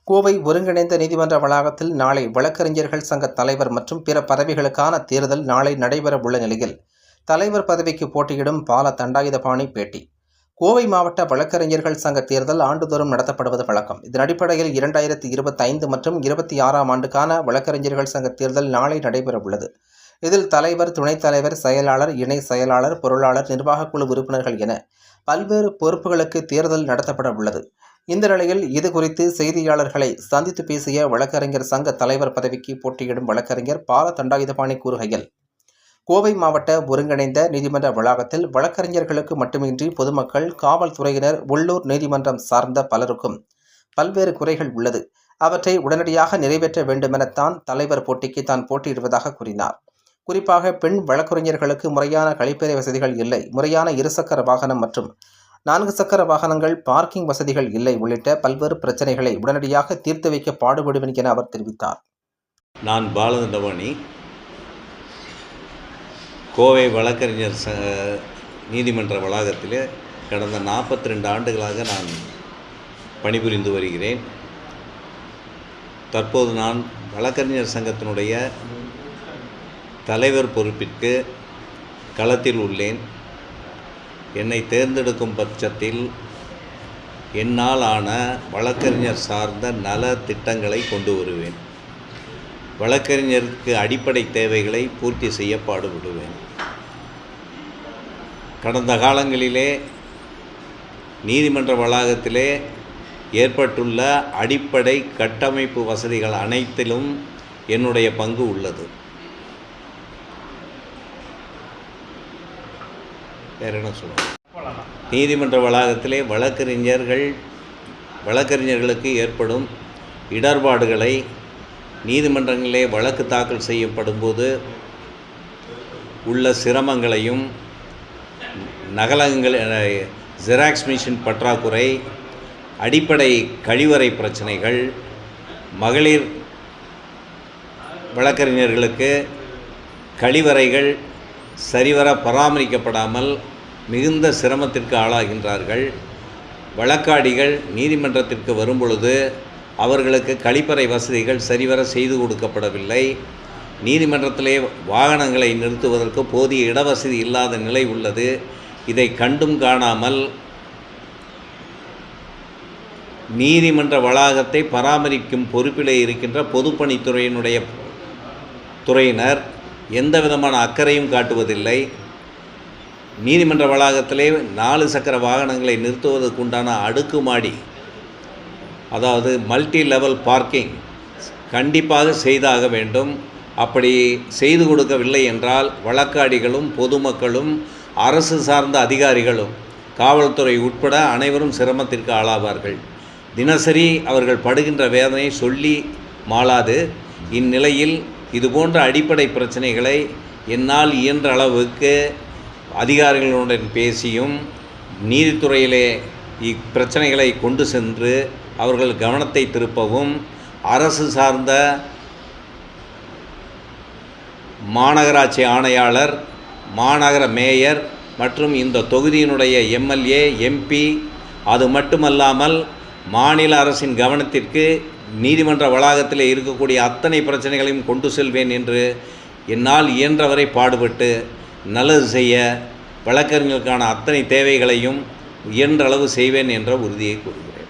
கோவை ஒருங்கிணைந்த நீதிமன்ற வளாகத்தில் நாளை வழக்கறிஞர்கள் சங்க தலைவர் மற்றும் பிற பதவிகளுக்கான தேர்தல் நாளை நடைபெற உள்ள நிலையில் தலைவர் பதவிக்கு போட்டியிடும் பால தண்டாயுதபாணி பேட்டி. கோவை மாவட்ட வழக்கறிஞர்கள் சங்க தேர்தல் ஆண்டுதோறும் நடத்தப்படுவது வழக்கம். இதன் அடிப்படையில் 2025 மற்றும் 26ஆம் ஆண்டுக்கான வழக்கறிஞர்கள் சங்க தேர்தல் நாளை நடைபெற உள்ளது. இதில் தலைவர், துணைத் தலைவர், செயலாளர், இணை செயலாளர், பொருளாளர், நிர்வாகக் குழு உறுப்பினர்கள் என பல்வேறு பொறுப்புகளுக்கு தேர்தல் நடத்தப்பட உள்ளது. இந்த நிலையில் இது குறித்து செய்தியாளர்களை சந்தித்து பேசிய வழக்கறிஞர் சங்க தலைவர் பதவிக்கு போட்டியிடும் வழக்கறிஞர் பால தண்டாயுதபாணி கூறுகையில், கோவை மாவட்ட ஒருங்கிணைந்த நீதிமன்ற வளாகத்தில் வழக்கறிஞர்களுக்கு மட்டுமின்றி பொதுமக்கள், காவல்துறையினர், உள்ளூர் நீதிமன்றம் சார்ந்த பலருக்கும் பல்வேறு குறைகள் உள்ளது. அவற்றை உடனடியாக நிறைவேற்ற வேண்டுமெனத்தான் தலைவர் போட்டிக்கு தான் போட்டியிடுவதாக கூறினார். குறிப்பாக பெண் வழக்கறிஞர்களுக்கு முறையான கழிப்பறை வசதிகள் இல்லை, முறையான இருசக்கர வாகனம் மற்றும் 4 சக்கர வாகனங்கள், பார்க்கிங் வசதிகள் இல்லை உள்ளிட்ட பல்வேறு பிரச்சனைகளை உடனடியாக தீர்த்து வைக்க பாடுபடுவேன் என அவர் தெரிவித்தார். நான் பாலதண்டபாணி, கோவை வழக்கறிஞர் நீதிமன்ற வளாகத்தில் கடந்த 42 ஆண்டுகளாக நான் பணிபுரிந்து வருகிறேன். தற்போது நான் வழக்கறிஞர் சங்கத்தினுடைய தலைவர் பொறுப்பிற்கு களத்தில் உள்ளேன். என்னை தேர்ந்தெடுக்கும் பட்சத்தில் என்னால் ஆன வழக்கறிஞர் சார்ந்த நல திட்டங்களை கொண்டு வருவேன். வழக்கறிஞருக்கு அடிப்படை தேவைகளை பூர்த்தி செய்ய பாடுபடுவேன். கடந்த காலங்களிலே நீதிமன்ற வளாகத்திலே ஏற்பட்டுள்ள அடிப்படை கட்டமைப்பு வசதிகள் அனைத்திலும் என்னுடைய பங்கு உள்ளது. வேறு என்ன சொல்லுவோம்? நீதிமன்ற வளாகத்திலே வழக்கறிஞர்களுக்கு ஏற்படும் இடர்பாடுகளை நீதிமன்றங்களிலே வழக்கு தாக்கல் செய்யப்படும் போது உள்ள சிரமங்களையும், நகலகங்கள், ஜெராக்ஸ் மிஷின் பற்றாக்குறை, அடிப்படை கழிவறை பிரச்சனைகள், மகளிர் வழக்கறிஞர்களுக்கு கழிவறைகள் சரிவர பராமரிக்கப்படாமல் மிகுந்த சிரமத்திற்கு ஆளாகின்றார்கள். வழக்காடிகள் நீதிமன்றத்திற்கு வரும்பொழுது அவர்களுக்கு கழிப்பறை வசதிகள் சரிவர செய்து கொடுக்கப்படவில்லை. நீதிமன்றத்திலே வாகனங்களை நிறுத்துவதற்கு போதிய இடவசதி இல்லாத நிலை உள்ளது. இதை கண்டும் காணாமல் நீதிமன்ற வளாகத்தை பராமரிக்கும் பொறுப்பிலே இருக்கின்ற பொதுப்பணித்துறையினுடைய துறையினர் எந்த விதமான அக்கறையும் காட்டுவதில்லை. நீதிமன்ற வளாகத்திலே 4 சக்கர வாகனங்களை நிறுத்துவதற்குண்டான அடுக்குமாடி, அதாவது மல்டி லெவல் பார்க்கிங் கண்டிப்பாக செய்தாக வேண்டும். அப்படி செய்து கொடுக்கவில்லை என்றால் வழக்காடிகளும் பொதுமக்களும் அரசு சார்ந்த அதிகாரிகளும் காவல்துறை உட்பட அனைவரும் சிரமத்திற்கு ஆளாவார்கள். தினசரி அவர்கள் படுகின்ற வேதனை சொல்லி மாளாது. இந்நிலையில் இதுபோன்ற அடிப்படை பிரச்சனைகளை என்னால் இயன்ற அளவுக்கு அதிகாரிகளுடன் பேசியும் நீதித்துறையிலே இப்பிரச்சனைகளை கொண்டு சென்று அவர்கள் கவனத்தை திருப்பவும், அரசு சார்ந்த மாநகராட்சி ஆணையாளர், மாநகர மேயர் மற்றும் இந்த தொகுதியினுடைய எம்எல்ஏ, எம்பி, அது மட்டுமல்லாமல் மாநில அரசின் கவனத்திற்கு நீதிமன்ற வளாகத்தில் இருக்கக்கூடிய அத்தனை பிரச்சனைகளையும் கொண்டு செல்வேன் என்று என்னால் இயன்றவரை பாடுபட்டு நல்லது செய்ய, வழக்கறிஞர்களுக்கான அத்தனை தேவைகளையும் இயன்ற அளவு செய்வேன் என்ற உறுதியை கூறுகிறேன்.